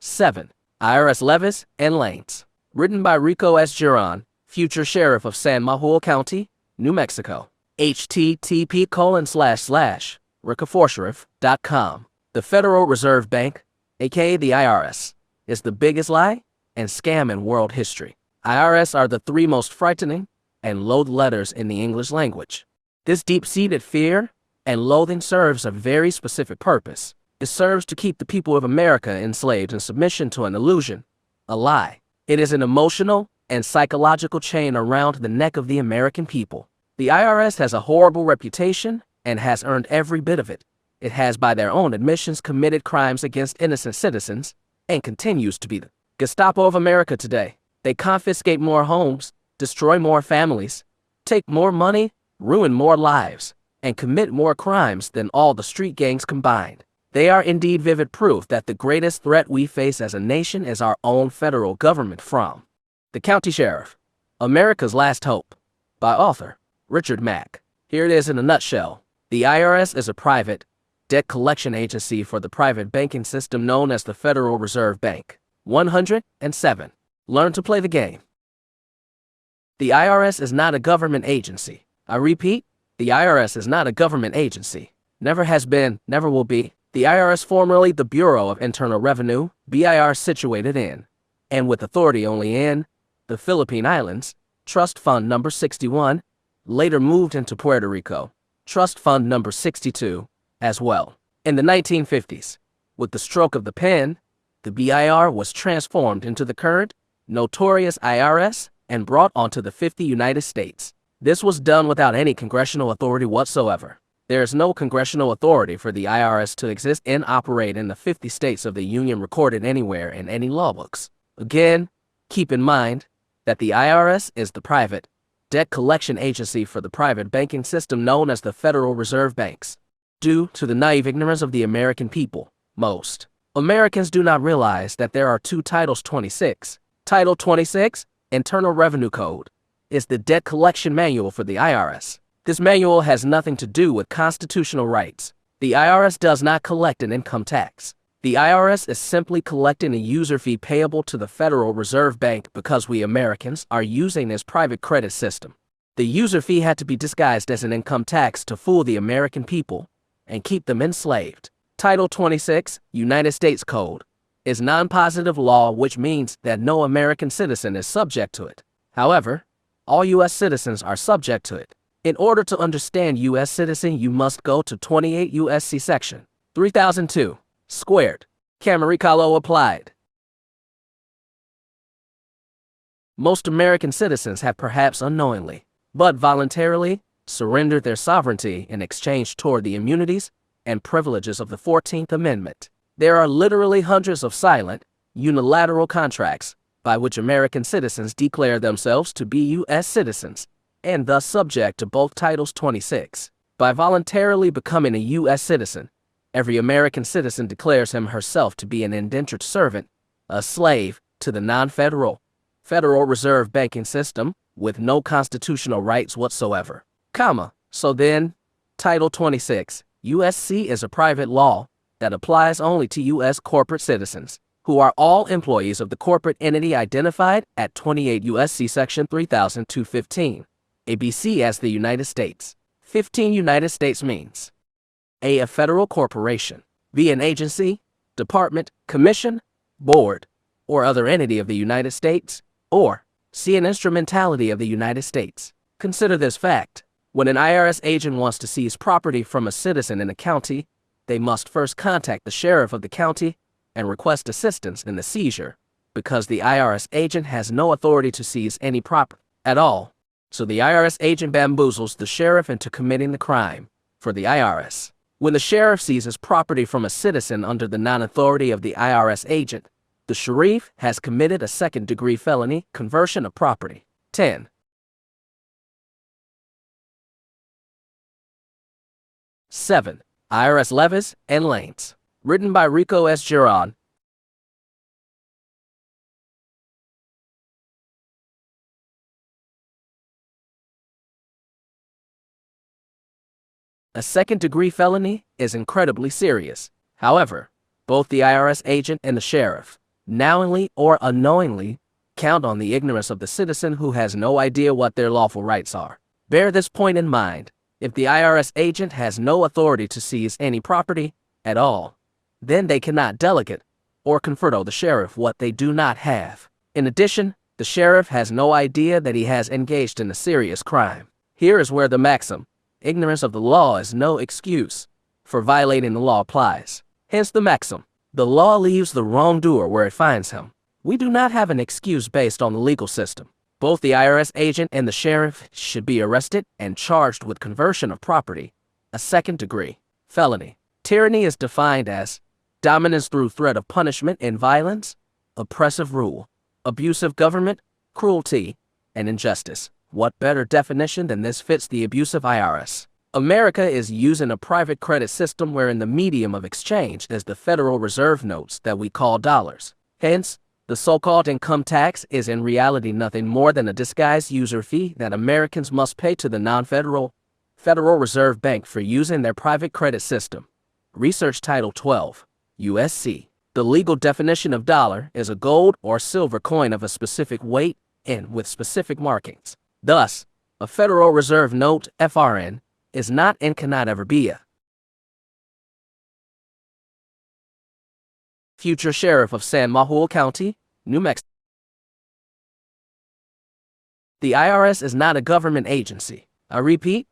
7. IRS Levys and Liens. Written by Rico S. Giron, future sheriff of San Manuel County, New Mexico. http://ricoforsheriff.com. The Federal Reserve Bank, aka the IRS, is the biggest lie and scam in world history. IRS are the three most frightening and loathed letters in the English language. This deep-seated fear and loathing serves a very specific purpose. It serves to keep the people of America enslaved in submission to an illusion, a lie. It is an emotional and psychological chain around the neck of the American people. The IRS has a horrible reputation and has earned every bit of it. It has, by their own admissions, committed crimes against innocent citizens and continues to be the Gestapo of America today. They confiscate more homes, destroy more families, take more money, ruin more lives, and commit more crimes than all the street gangs combined. They are indeed vivid proof that the greatest threat we face as a nation is our own federal government. From The County Sheriff, America's Last Hope, by author Richard Mack. Here it is in a nutshell. The IRS is a private debt collection agency for the private banking system known as the Federal Reserve Bank. 107. Learn to play the game. The IRS is not a government agency. I repeat, the IRS is not a government agency. Never has been, never will be. The IRS, formerly the Bureau of Internal Revenue, BIR, situated in, and with authority only in, the Philippine Islands, Trust Fund Number 61, later moved into Puerto Rico, Trust Fund Number 62, as well. In the 1950s, with the stroke of the pen, the BIR was transformed into the current, notorious IRS and brought onto the 50 United States. This was done without any congressional authority whatsoever. There is no congressional authority for the IRS to exist and operate in the 50 states of the Union recorded anywhere in any law books. Again, keep in mind that the IRS is the private debt collection agency for the private banking system known as the Federal Reserve Banks. Due to the naive ignorance of the American people, most Americans do not realize that there are two titles. 26. Title 26, Internal Revenue Code, is the debt collection manual for the IRS. This manual has nothing to do with constitutional rights. The IRS does not collect an income tax. The IRS is simply collecting a user fee payable to the Federal Reserve Bank because we Americans are using this private credit system. The user fee had to be disguised as an income tax to fool the American people and keep them enslaved. Title 26, United States Code, is non-positive law, which means that no American citizen is subject to it. However, all U.S. citizens are subject to it. In order to understand U.S. citizen, you must go to 28 U.S.C. Section 3002, squared. Camaricalo applied. Most American citizens have perhaps unknowingly, but voluntarily, surrendered their sovereignty in exchange toward the immunities and privileges of the 14th Amendment. There are literally hundreds of silent, unilateral contracts by which American citizens declare themselves to be U.S. citizens and thus subject to both Titles 26. By voluntarily becoming a U.S. citizen, every American citizen declares him or herself to be an indentured servant, a slave to the non-federal Federal Reserve banking system with no constitutional rights whatsoever. So then, Title 26, USC is a private law that applies only to U.S. corporate citizens, who are all employees of the corporate entity identified at 28 U.S.C. Section 3215. ABC as the United States. 15 United States means A federal corporation. B an agency, department, commission, board, or other entity of the United States. Or C an instrumentality of the United States. Consider this fact. When an IRS agent wants to seize property from a citizen in a county, they must first contact the sheriff of the county and request assistance in the seizure, because the IRS agent has no authority to seize any property at all. So the IRS agent bamboozles the sheriff into committing the crime for the IRS. When the sheriff seizes property from a citizen under the non-authority of the IRS agent, the sheriff has committed a second-degree felony, conversion of property. 10. 7. IRS Levys and Liens. Written by Rico S. Giron. A second-degree felony is incredibly serious. However, both the IRS agent and the sheriff knowingly or unknowingly, count on the ignorance of the citizen who has no idea what their lawful rights are. Bear this point in mind. If the IRS agent has no authority to seize any property at all, then they cannot delegate or confer to the sheriff what they do not have. In addition, the sheriff has no idea that he has engaged in a serious crime. Here is where the maxim, ignorance of the law is no excuse for violating the law applies. Hence the maxim, the law leaves the wrongdoer where it finds him. We do not have an excuse based on the legal system. Both the IRS agent and the sheriff should be arrested and charged with conversion of property, a second-degree felony. Tyranny is defined as dominance through threat of punishment and violence, oppressive rule, abusive government, cruelty, and injustice. What better definition than this fits the abusive IRS? America is using a private credit system wherein the medium of exchange is the Federal Reserve notes that we call dollars. Hence, the so-called income tax is in reality nothing more than a disguised user fee that Americans must pay to the non-federal Federal Reserve Bank for using their private credit system. Research Title 12, USC. The legal definition of dollar is a gold or silver coin of a specific weight and with specific markings. Thus, a Federal Reserve note, FRN, is not and cannot ever be a future sheriff of San Manuel County, New Mexico. The IRS is not a government agency. I repeat,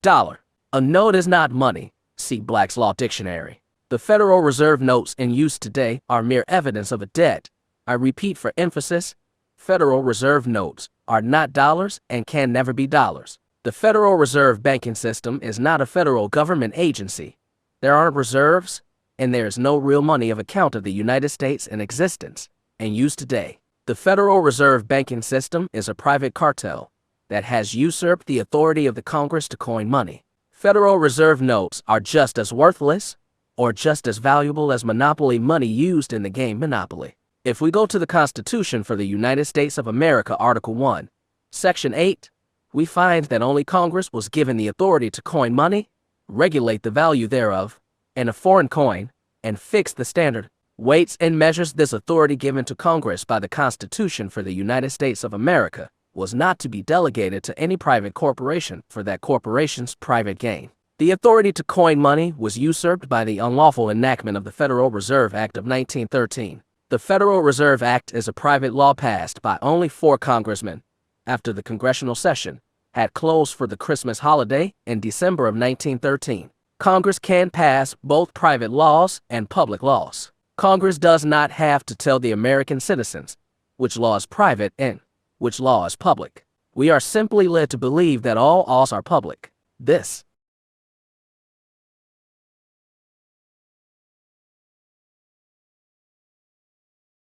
dollar. A note is not money. See Black's Law Dictionary. The Federal Reserve notes in use today are mere evidence of a debt. I repeat for emphasis, Federal Reserve notes are not dollars and can never be dollars. The Federal Reserve banking system is not a federal government agency. There aren't reserves, and there is no real money of account of the United States in existence and used today. The Federal Reserve banking system is a private cartel that has usurped the authority of the Congress to coin money. Federal Reserve notes are just as worthless or just as valuable as monopoly money used in the game Monopoly. If we go to the Constitution for the United States of America, Article 1, Section 8, we find that only Congress was given the authority to coin money, regulate the value thereof, and a foreign coin, and fix the standard weights and measures. This authority given to Congress by the Constitution for the United States of America was not to be delegated to any private corporation for that corporation's private gain. The authority to coin money was usurped by the unlawful enactment of the Federal Reserve Act of 1913. The Federal Reserve Act is a private law passed by only 4 congressmen after the congressional session had closed for the Christmas holiday in December of 1913. Congress can pass both private laws and public laws. Congress does not have to tell the American citizens which law is private and which law is public. We are simply led to believe that all laws are public. This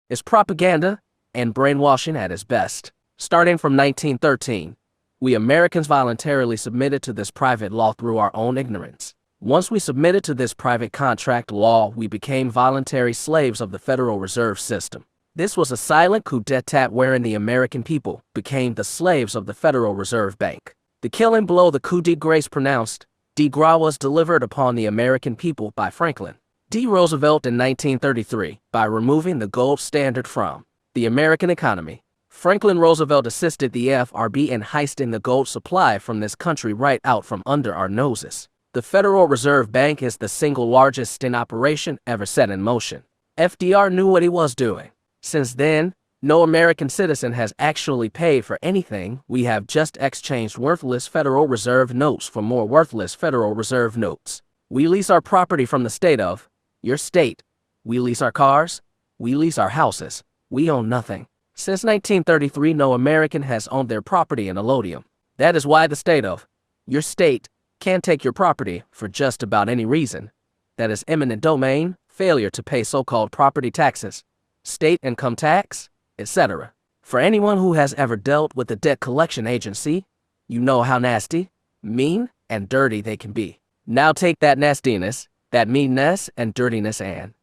is propaganda and brainwashing at its best. Starting from 1913, we Americans voluntarily submitted to this private law through our own ignorance. Once we submitted to this private contract law, we became voluntary slaves of the Federal Reserve System. This was a silent coup d'etat wherein the American people became the slaves of the Federal Reserve Bank. The killing blow, the coup de grace pronounced, de grace, was delivered upon the American people by Franklin D. Roosevelt in 1933 by removing the gold standard from the American economy. Franklin Roosevelt assisted the FRB in heisting the gold supply from this country right out from under our noses. The Federal Reserve Bank is the single largest in operation ever set in motion. FDR knew what he was doing. Since then, no American citizen has actually paid for anything. We have just exchanged worthless Federal Reserve notes for more worthless Federal Reserve notes. We lease our property from the state of your state. We lease our cars. We lease our houses. We own nothing. Since 1933, no American has owned their property in allodium. That is why the state of your state can take your property for just about any reason. That is eminent domain, failure to pay so-called property taxes, state income tax, etc. For anyone who has ever dealt with a debt collection agency, you know how nasty, mean, and dirty they can be. Now take that nastiness, that meanness and dirtiness, and